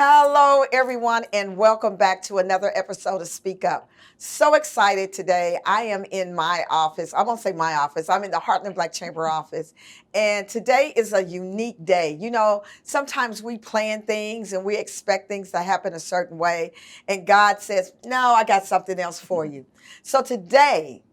Hello, everyone, and welcome back to another episode of Speak Up. So excited today. I am in my office. I won't say my office. I'm in the Heartland Black Chamber office. And today is a unique day. You know, sometimes we plan things and we expect things to happen a certain way. And God says, no, I got something else for you. So today,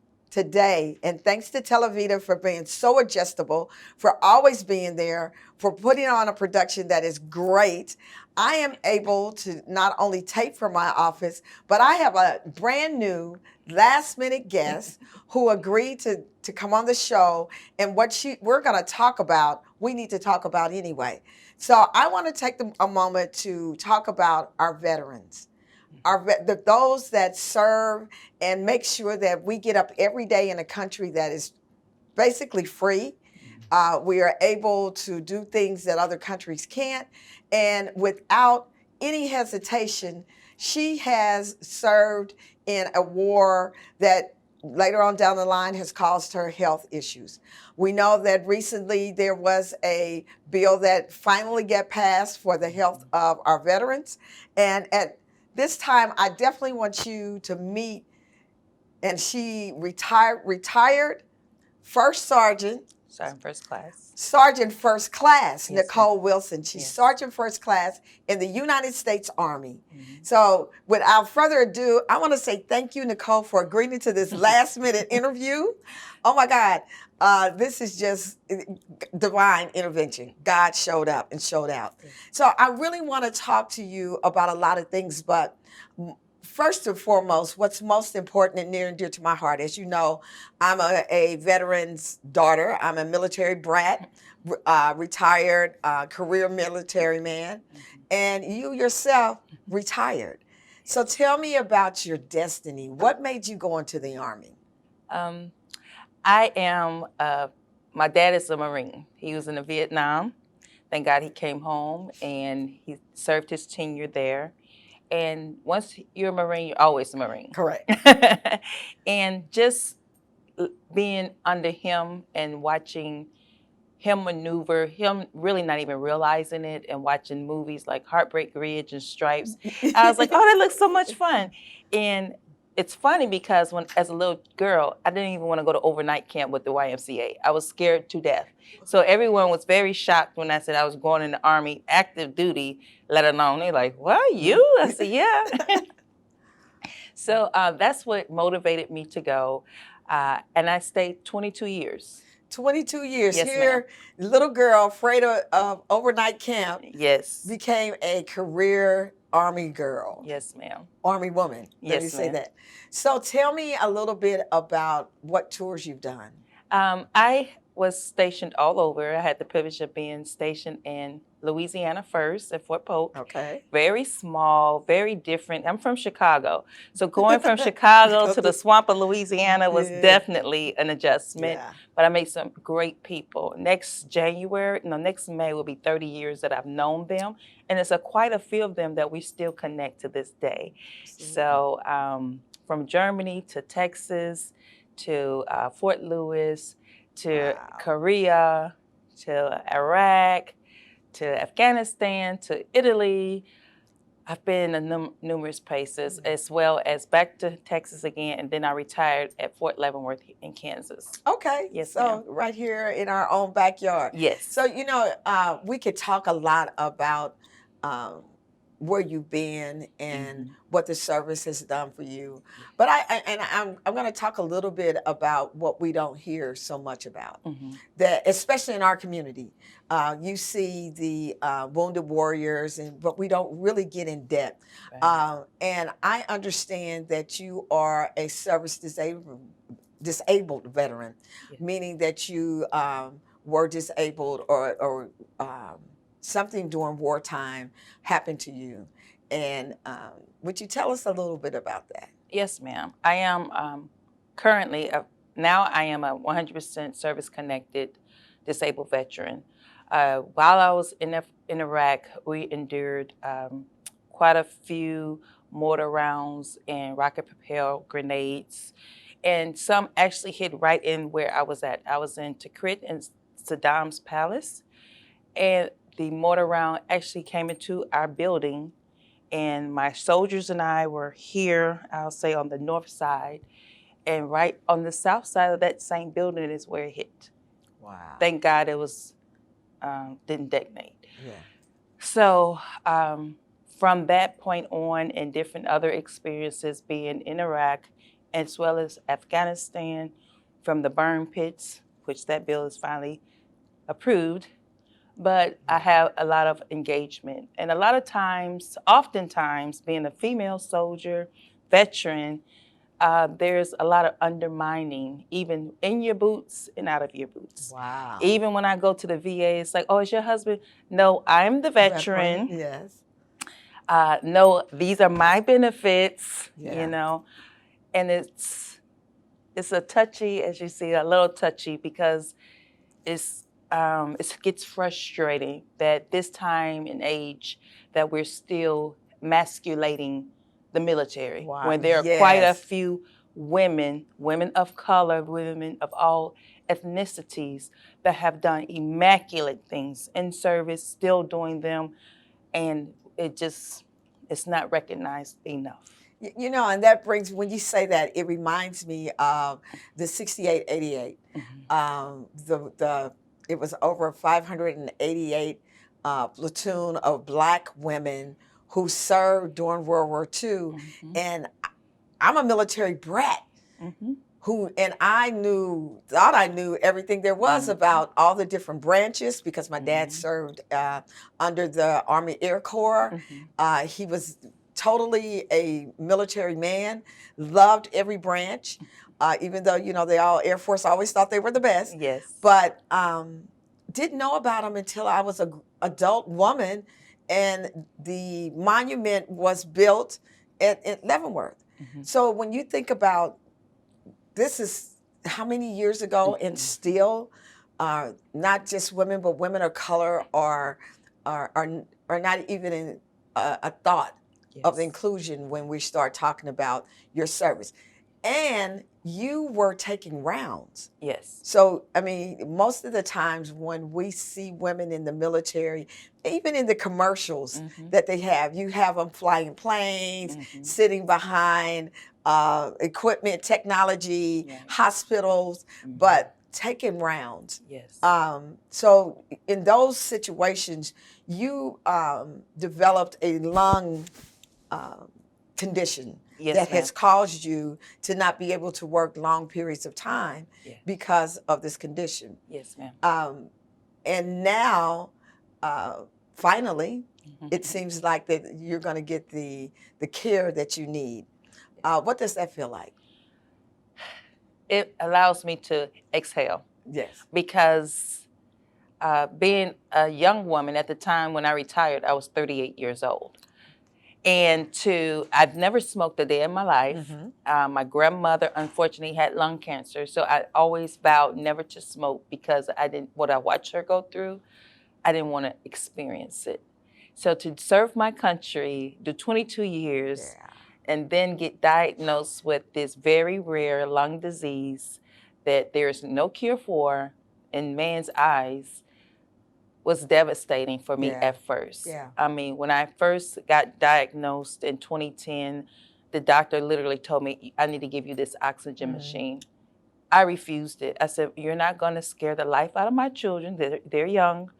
and thanks to Televida for being so adjustable, for always being there, for putting on a production that is great, I am able to not only tape from my office, but I have a brand new last minute guest who agreed to come on the show. And we're going to talk about, we need to talk about anyway. So I want to take a moment to talk about our veterans. Those that serve and make sure that we get up every day in a country that is basically free. We are able to do things that other countries can't. And without any hesitation, she has served in a war that later on down the line has caused her health issues. We know that recently there was a bill that finally got passed for the health of our veterans. And at this time, I definitely want you to meet, and she retired First Sergeant Sergeant First Class, yes, Nicole Wilson. She's yes. Sergeant First Class in the United States Army. Mm-hmm. So without further ado, I want to say thank you, Nicole, for agreeing to this last minute interview. Oh my God, this is just divine intervention. God showed up and showed out. Yes. So I really want to talk to you about a lot of things, but first and foremost, what's most important and near and dear to my heart, as you know, I'm a veteran's daughter. I'm a military brat, retired career military man, and you yourself retired. So tell me about your destiny. What made you go into the Army? I am, my dad is a Marine. He was in Vietnam. Thank God he came home and he served his tenure there. And once you're a Marine, you're always a Marine. Correct. And just being under him and watching him maneuver, him really not even realizing it, and watching movies like Heartbreak Ridge and Stripes, I was like, oh, that looks so much fun. And it's funny because as a little girl, I didn't even want to go to overnight camp with the YMCA. I was scared to death. So everyone was very shocked when I said I was going in the Army, active duty, let alone. They're like, what, you? I said, yeah. So that's what motivated me to go. And I stayed 22 years. 22 years. Yes, here, little girl afraid of overnight camp. Yes. Became a career Army girl. Yes, ma'am. Army woman. Let me say that. So tell me a little bit about what tours you've done. I was stationed all over. I had the privilege of being stationed in Louisiana first at Fort Polk. Okay. Very small, very different. I'm from Chicago. So going from Chicago to the swamp of Louisiana was definitely an adjustment. Yeah. But I made some great people. Next May will be 30 years that I've known them. And it's quite a few of them that we still connect to this day. Absolutely. So from Germany to Texas to Fort Lewis to Korea to Iraq to Afghanistan to Italy. I've been in numerous places, as well as back to Texas again, and then I retired at Fort Leavenworth in Kansas. Okay. Yes, so ma'am. Right here in our own backyard. Yes. So, you know, we could talk a lot about where you've been and what the service has done for you. But I'm going to talk a little bit about what we don't hear so much about, that especially in our community. You see the wounded warriors, but we don't really get in depth. Right. And I understand that you are a service disabled veteran, meaning that you were disabled or something during wartime happened to you. And would you tell us a little bit about that? Yes, ma'am. I am currently, now I am a 100% service-connected disabled veteran. While I was in Iraq, we endured quite a few mortar rounds and rocket-propelled grenades. And some actually hit right in where I was at. I was in Tikrit in Saddam's palace. And the mortar round actually came into our building, and my soldiers and I were here, I'll say on the north side, and right on the south side of that same building is where it hit. Wow. Thank God it was didn't detonate. Yeah. So from that point on, and different other experiences being in Iraq, as well as Afghanistan, from the burn pits, which that bill is finally approved, but I have a lot of engagement. And a lot of times, oftentimes, being a female soldier, veteran, there's a lot of undermining, even in your boots and out of your boots. Wow. Even when I go to the VA, it's like, oh, is your husband? No, I'm the veteran. Yes. No, these are my benefits, Yeah. you know. And it's a touchy, as you see, a little touchy, because it gets frustrating that this time and age that we're still masculating the military. Wow. When there are quite a few women of color, women of all ethnicities that have done immaculate things in service, still doing them, and it's not recognized enough. You know, and that brings, when you say that, it reminds me of the 6888. It was over 588 platoon of Black women who served during World War II. And I'm a military brat. And I thought I knew everything there was about all the different branches, because my dad served under the Army Air Corps. He was totally a military man, loved every branch, even though, you know, they all, Air Force always thought they were the best. Yes. But didn't know about them until I was an adult woman, and the monument was built at Leavenworth. So when you think about, this is how many years ago, and still not just women, but women of color are not even in a thought of inclusion when we start talking about your service. And you were taking rounds. Yes. So, I mean, most of the times when we see women in the military, even in the commercials that they have, you have them flying planes, sitting behind equipment, technology, hospitals, but taking rounds. Yes. So in those situations, you developed a lung condition that has caused you to not be able to work long periods of time because of this condition. Yes, ma'am. And now, finally, it seems like that you're going to get the care that you need. What does that feel like? It allows me to exhale. Yes. Because being a young woman at the time when I retired, I was 38 years old. And I've never smoked a day in my life. My grandmother, unfortunately, had lung cancer. So I always vowed never to smoke, because what I watched her go through, I didn't want to experience it. So to serve my country, do 22 years, and then get diagnosed with this very rare lung disease that there's no cure for in man's eyes, was devastating for me at first. I mean, when I first got diagnosed in 2010, the doctor literally told me, I need to give you this oxygen machine. I refused it. I said, you're not going to scare the life out of my children. They're young.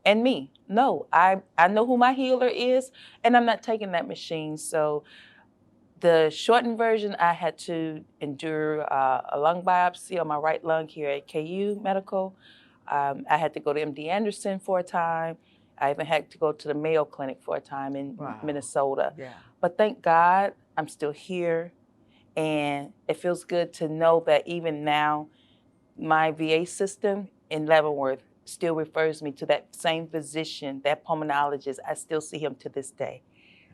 And me. No, I know who my healer is, and I'm not taking that machine. So the shortened version, I had to endure a lung biopsy on my right lung here at KU Medical. I had to go to MD Anderson for a time. I even had to go to the Mayo Clinic for a time in Minnesota. But thank God I'm still here. And it feels good to know that even now, my VA system in Leavenworth still refers me to that same physician, that pulmonologist. I still see him to this day.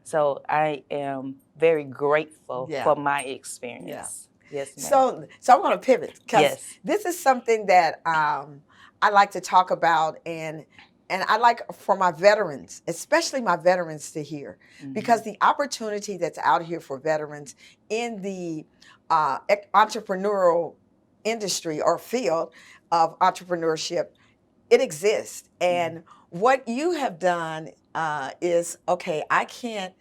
So I am very grateful for my experience. Yes, ma'am. So I'm going to pivot, because this is something that I like to talk about, and I like for my veterans, especially my veterans, to hear, because the opportunity that's out here for veterans in the entrepreneurial industry or field of entrepreneurship, it exists. And what you have done is, okay, I can't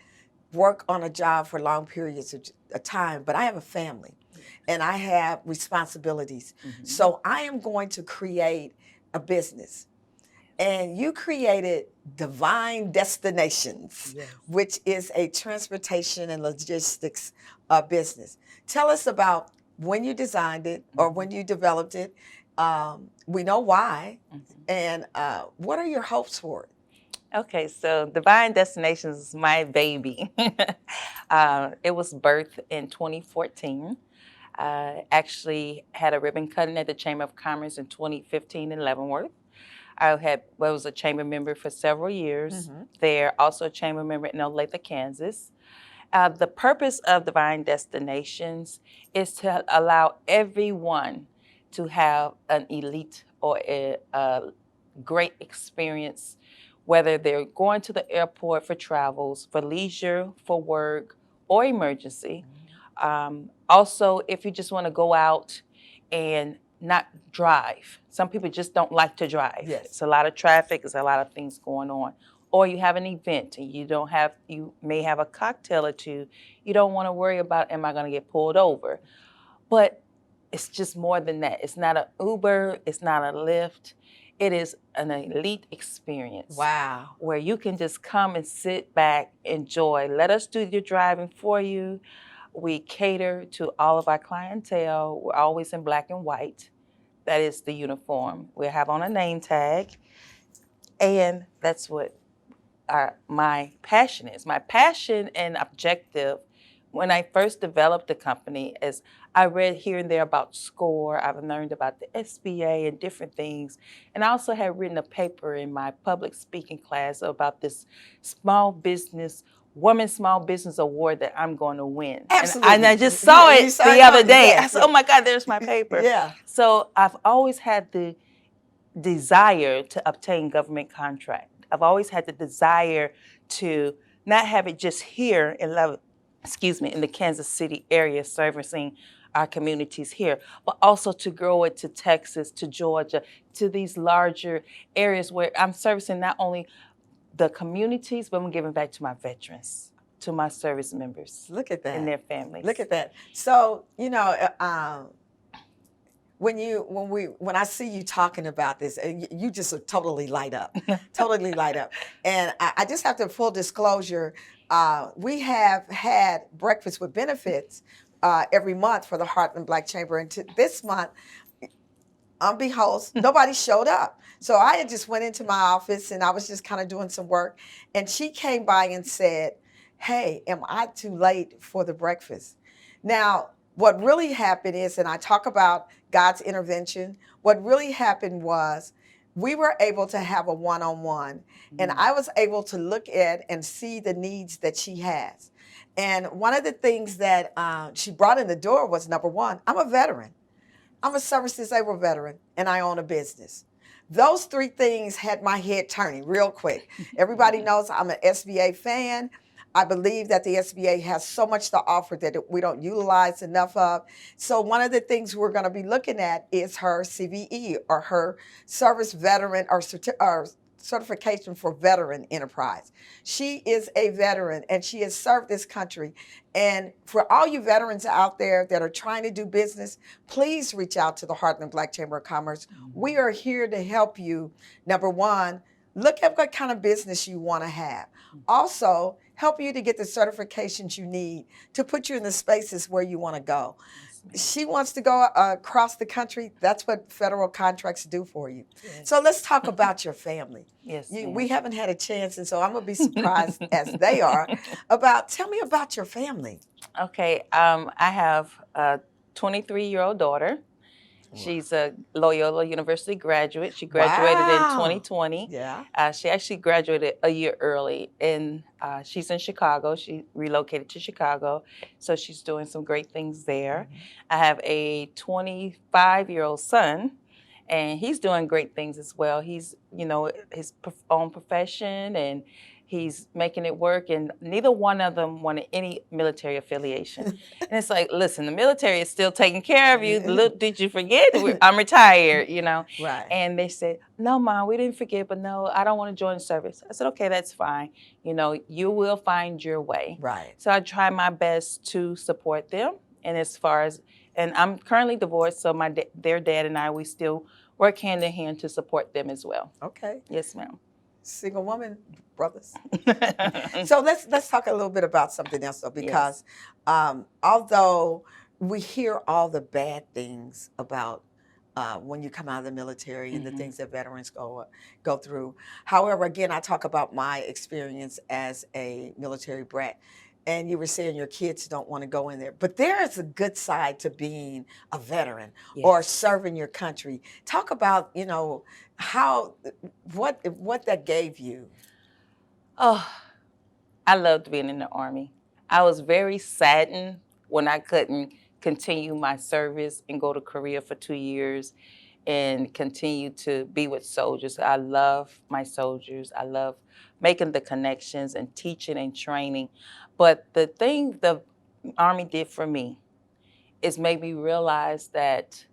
work on a job for long periods of time, but I have a family and I have responsibilities. Mm-hmm. So I am going to create a business. And you created Divine Destinations, Yes. which is a transportation and logistics business. Tell us about when you designed it or when you developed it. We know why. And what are your hopes for it? Okay, so Divine Destinations is my baby. It was birthed in 2014. Actually had a ribbon cutting at the Chamber of Commerce in 2015 in Leavenworth. Was a chamber member for several years there, also a chamber member in Olathe, Kansas. The purpose of Divine Destinations is to allow everyone to have an elite or a great experience, whether they're going to the airport for travels, for leisure, for work, or emergency. Also, if you just want to go out and not drive. Some people just don't like to drive. Yes. It's a lot of traffic, it's a lot of things going on. Or you have an event and you may have a cocktail or two. You don't want to worry about, am I going to get pulled over? But it's just more than that. It's not an Uber, it's not a Lyft. It is an elite experience. Wow. Where you can just come and sit back, enjoy. Let us do your driving for you. We cater to all of our clientele. We're always in black and white. That is the uniform. We have on a name tag. And that's what my passion is. My passion and objective when I first developed the company is I read here and there about SCORE. I've learned about the SBA and different things. And I also had written a paper in my public speaking class about this Woman Small Business Award that I'm going to win. Absolutely. And I just saw it the other day. Yes, I said, oh my God, there's my paper. Yeah. So I've always had the desire to obtain government contract. I've always had the desire to not have it just here in the Kansas City area servicing our communities here, but also to grow it to Texas, to Georgia, to these larger areas where I'm servicing not only the communities, but I'm giving back to my veterans, to my service members. Look at that. And their families. Look at that. So, when I see you talking about this, you just totally light up, totally light up. And I just have to full disclosure, we have had breakfast with benefits every month for the Heartland Black Chamber. And this month, unbeknownst, nobody showed up. So I had just went into my office and I was just kind of doing some work. And she came by and said, hey, am I too late for the breakfast? Now, what really happened is, and I talk about God's intervention, what really happened was we were able to have a one-on-one, and I was able to look at and see the needs that she has. And one of the things that she brought in the door was, number one, I'm a veteran. I'm a service disabled veteran, and I own a business. Those three things had my head turning real quick. Everybody knows I'm an SBA fan. I believe that the SBA has so much to offer that we don't utilize enough of. So one of the things we're going to be looking at is her CVE, or her service veteran or certification for veteran enterprise. She is a veteran and she has served this country. And for all you veterans out there that are trying to do business, please reach out to the Heartland Black Chamber of Commerce. We are here to help you. Number one, look at what kind of business you want to have. Also, help you to get the certifications you need to put you in the spaces where you want to go. She wants to go across the country. That's what federal contracts do for you. Yes. So let's talk about your family. Yes, we haven't had a chance, and so I'm going to be surprised as they are. Tell me about your family. Okay, I have a 23-year-old daughter. She's a Loyola University graduate. She graduated in 2020. Yeah. She actually graduated a year early, and she's in Chicago. She relocated to Chicago, so she's doing some great things there. I have a 25-year-old son, and he's doing great things as well. He's, his own profession, and He's making it work, and neither one of them wanted any military affiliation. And it's like, listen, the military is still taking care of you. Look, did you forget? I'm retired, you know. Right. And they said, no, Mom, we didn't forget, but no, I don't want to join the service. I said, okay, that's fine. You know, you will find your way. Right. So I try my best to support them. And as far as, and I'm currently divorced, so their dad and I, we still work hand in hand to support them as well. Okay. Yes, ma'am. Single woman, brothers. So let's talk a little bit about something else, though, because although we hear all the bad things about when you come out of the military and the things that veterans go through. However, again, I talk about my experience as a military brat. And you were saying your kids don't want to go in there. But there is a good side to being a veteran or serving your country. Talk about, you know, what that gave you. Oh, I loved being in the Army. I was very saddened when I couldn't continue my service and go to Korea for 2 years and continue to be with soldiers. I love my soldiers. I love making the connections and teaching and training. But the thing the Army did for me is made me realize that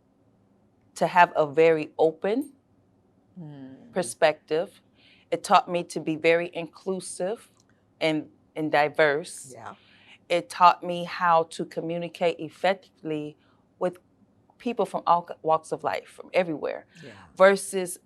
to have a very open perspective, it taught me to be very inclusive and diverse. Yeah. It taught me how to communicate effectively with people from all walks of life, from everywhere. Yeah. Versus,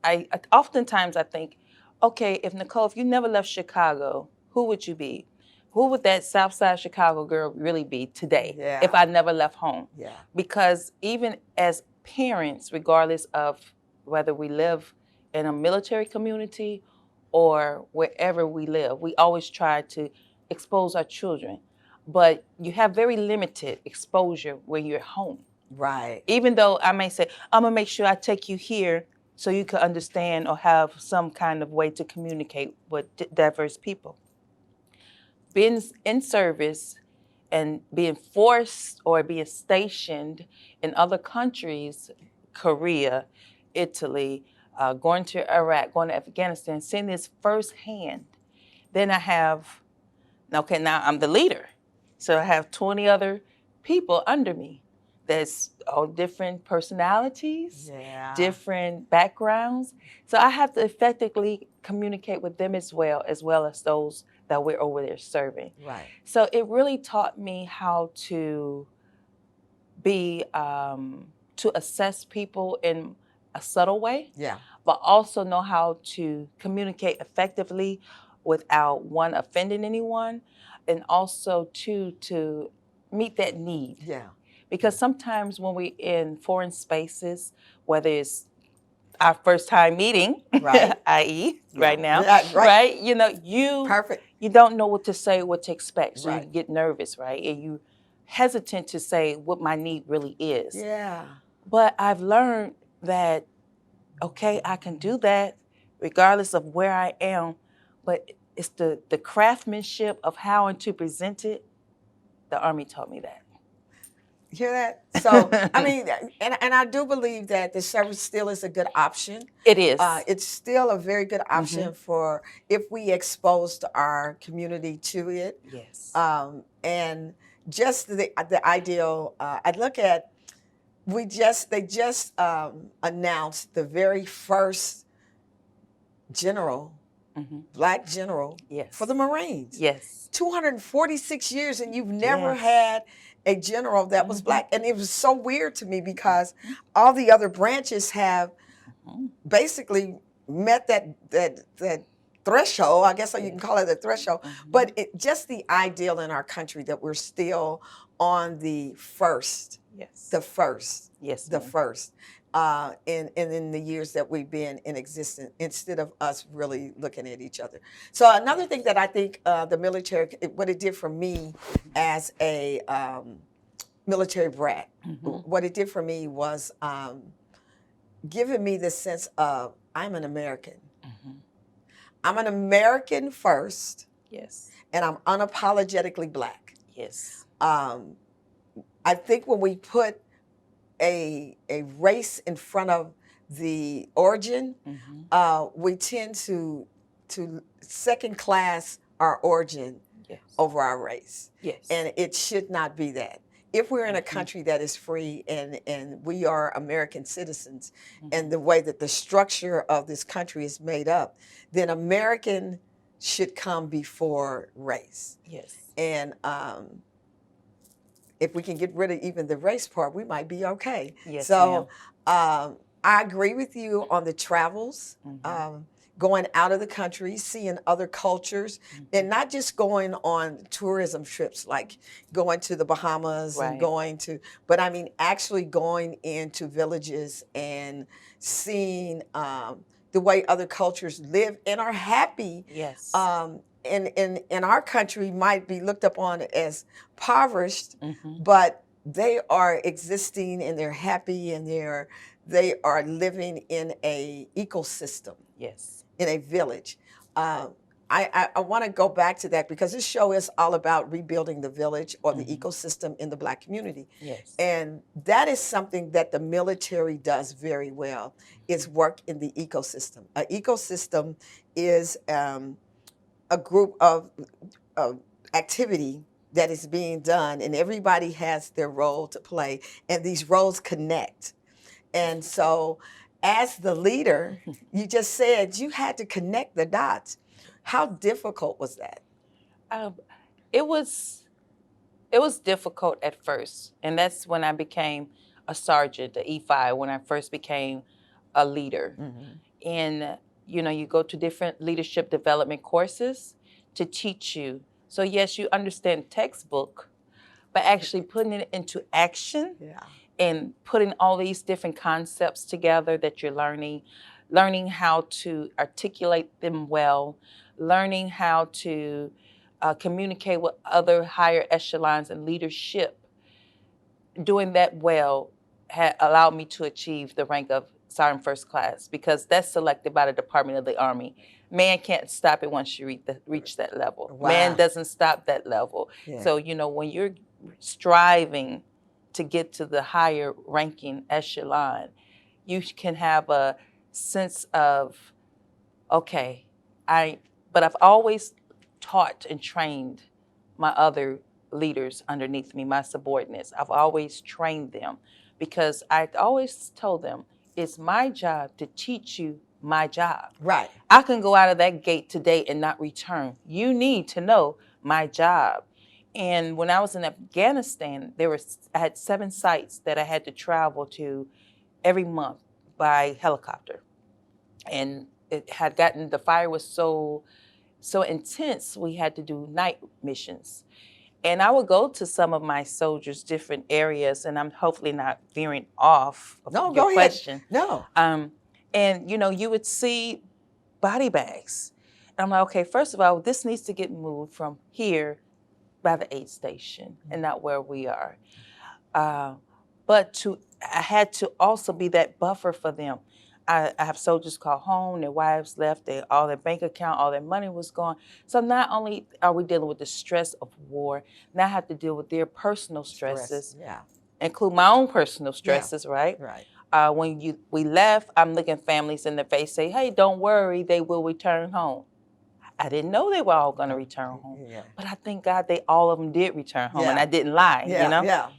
oftentimes I think, okay, if Nicole, if you never left Chicago, who would you be? Who would that South Side Chicago girl really be today if I never left home? Yeah. Because even as parents, regardless of whether we live in a military community or wherever we live, we always try to expose our children. But you have very limited exposure when you're home. Right. Even though I may say, I'm gonna make sure I take you here so you can understand or have some kind of way to communicate with diverse people. Being in service and being forced or being stationed in other countries, Korea, Italy, going to Iraq, going to Afghanistan, seeing this firsthand. Then I have, okay, now I'm the leader. So I have 20 other people under me. That's all different personalities, different backgrounds. So I have to effectively communicate with them as well as those that we're over there serving. Right. So it really taught me how to be, to assess people in a subtle way, but also know how to communicate effectively without one offending anyone, and also to meet that need. Yeah. Because sometimes when we're in foreign spaces, whether it's our first time meeting, i.e. right now, right? You know, you don't know what to say, what to expect. So you get nervous, right? And you hesitant to say what my need really is. Yeah. But I've learned that, okay, I can do that regardless of where I am, but it's the craftsmanship of how to present it. The Army taught me that. Hear that? So, I mean, and I do believe that the service still is a good option. It is. It's still a very good option for if we exposed our community to it. Yes. And just the ideal, I look at, they just announced the very first general, Black general for the Marines. Yes. 246 years, and you've never had a general that was Black. And it was so weird to me because all the other branches have basically met that threshold. I guess you can call it a threshold. But just the ideal in our country that we're still on the first. Yes. The first. Yes. The first. In the years that we've been in existence, instead of us really looking at each other. So another thing that I think the military, what it did for me as a military brat, what it did for me was giving me the sense of I'm an American. I'm an American first. Yes. And I'm unapologetically Black. Yes. I think when we put a race in front of the origin, we tend to second class our origin Yes. over our race. Yes. And it should not be that. If we're in a country that is free and we are American citizens, and the way that the structure of this country is made up, then American should come before race. Yes. And if we can get rid of even the race part, we might be okay. Yes, so I agree with you on the travels. Going out of the country, seeing other cultures, and not just going on tourism trips, like going to the Bahamas and going to, but I mean actually going into villages and seeing the way other cultures live and are happy. Yes. In our country might be looked upon as impoverished, but they are existing and they're happy and they are living in a ecosystem. Yes. In a village. I want to go back to that because this show is all about rebuilding the village or the ecosystem in the Black community. Yes. And that is something that the military does very well, is work in the ecosystem. An ecosystem is a group of activity that is being done, and everybody has their role to play, and these roles connect. And so as the leader, you just said you had to connect the dots. How difficult was that? It was difficult at first, and that's when I became a sergeant, the E5, when I first became a leader. And you go to different leadership development courses to teach you. So yes, you understand textbook, but actually putting it into action. And putting all these different concepts together that you're learning how to articulate them well, learning how to communicate with other higher echelons and leadership. Doing that well allowed me to achieve the rank of Sergeant First Class, because that's selected by the Department of the Army. Man can't stop it once you reach that level. Wow. Man doesn't stop that level. So, when you're striving to get to the higher ranking echelon, you can have a sense of, okay, but I've always taught and trained my other leaders underneath me, my subordinates. I've always trained them because I always told them, it's my job to teach you my job. Right. I can go out of that gate today and not return. You need to know my job. And when I was in Afghanistan, I had 7 sites that I had to travel to every month by helicopter. And the fire was so intense, we had to do night missions. And I would go to some of my soldiers' different areas, and I'm hopefully not veering off of your question. No. And you would see body bags. And I'm like, okay, first of all, this needs to get moved from here by the aid station and not where we are. But I had to also be that buffer for them. I have soldiers call home, their wives left, all their bank account, all their money was gone. So not only are we dealing with the stress of war, now I have to deal with their personal stresses, include my own personal stresses, right? Right. When we left, I'm looking families in the face, say, hey, don't worry, they will return home. I didn't know they were all going to return home, but I thank God all of them did return home, and I didn't lie, Yeah.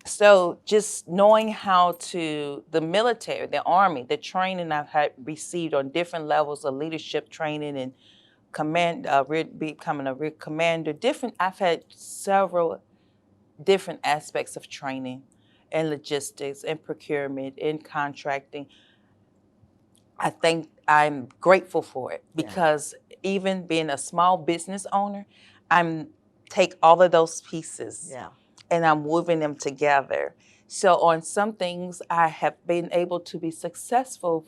So just knowing how the military, the Army, the training I've had received on different levels of leadership training and becoming a rear commander, I've had several different aspects of training and logistics and procurement and contracting. I think I'm grateful for it because even being a small business owner, take all of those pieces and I'm weaving them together. So on some things, I have been able to be successful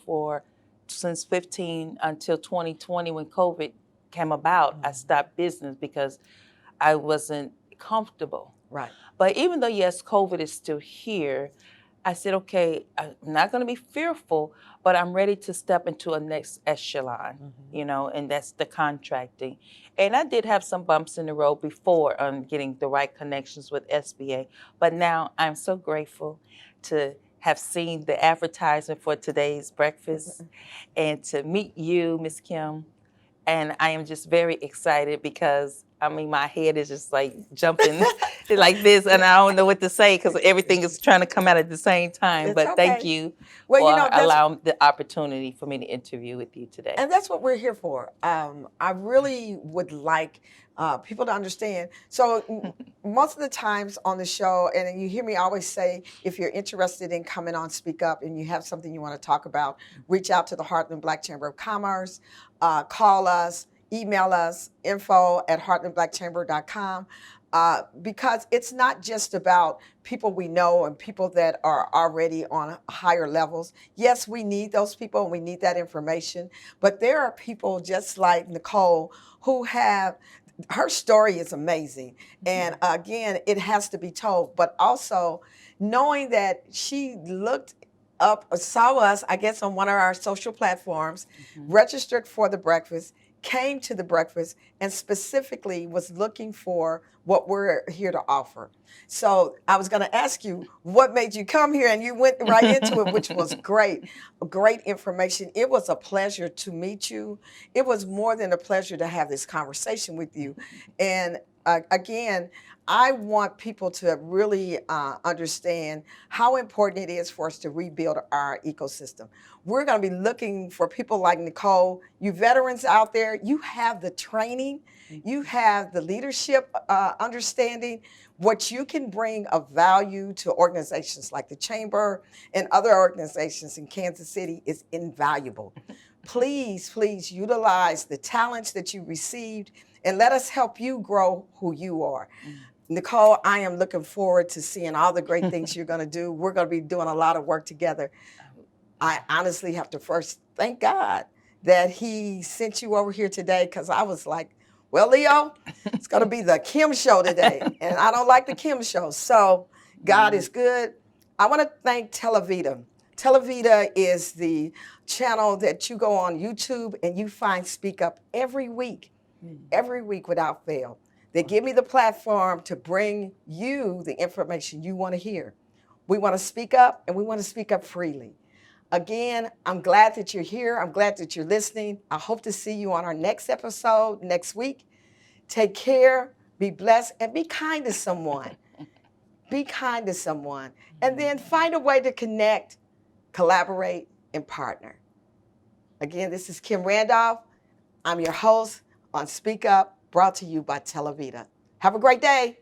since 15 until 2020 when COVID came about. I stopped business because I wasn't comfortable. Right. But even though, yes, COVID is still here, I said, okay, I'm not going to be fearful, but I'm ready to step into a next echelon, and that's the contracting. And I did have some bumps in the road before on getting the right connections with SBA, but now I'm so grateful to have seen the advertisement for today's breakfast and to meet you, Ms. Kim, And I am just very excited because, I mean, my head is just like jumping like this, and I don't know what to say because everything is trying to come out at the same time. It's But thank okay. you Well, you for know, that's allowing the opportunity for me to interview with you today. and that's what we're here for. I really would like people to understand. So most of the times on the show, and you hear me always say, if you're interested in coming on Speak Up and you have something you want to talk about, reach out to the Heartland Black Chamber of Commerce, call us, email us, info@heartlandblackchamber.com. Because it's not just about people we know and people that are already on higher levels. Yes, we need those people and we need that information, but there are people just like Nicole who have her story is amazing. And again, it has to be told, but also knowing that she looked up, saw us, I guess, on one of our social platforms, registered for the breakfast, came to the breakfast, and specifically was looking for what we're here to offer. So I was going to ask you, what made you come here? And you went right into it, which was great, great information. It was a pleasure to meet you. It was more than a pleasure to have this conversation with you. And again, I want people to really understand how important it is for us to rebuild our ecosystem. We're going to be looking for people like Nicole, you veterans out there. You have the training, you have the leadership understanding. What you can bring of value to organizations like the Chamber and other organizations in Kansas City is invaluable. Please, please utilize the talents that you received and let us help you grow who you are. Nicole, I am looking forward to seeing all the great things you're going to do. We're going to be doing a lot of work together. I honestly have to first thank God that he sent you over here today, because I was like, well, Leo, it's going to be the Kim show today. And I don't like the Kim show. So God is good. I want to thank Televida. Televida is the channel that you go on YouTube and you find Speak Up every week without fail. They give me the platform to bring you the information you want to hear. We want to speak up, and we want to speak up freely. Again, I'm glad that you're here. I'm glad that you're listening. I hope to see you on our next episode next week. Take care, be blessed, and be kind to someone. Be kind to someone. And then find a way to connect, collaborate, and partner. Again, this is Kim Randolph. I'm your host on Speak Up, brought to you by Televida. Have a great day.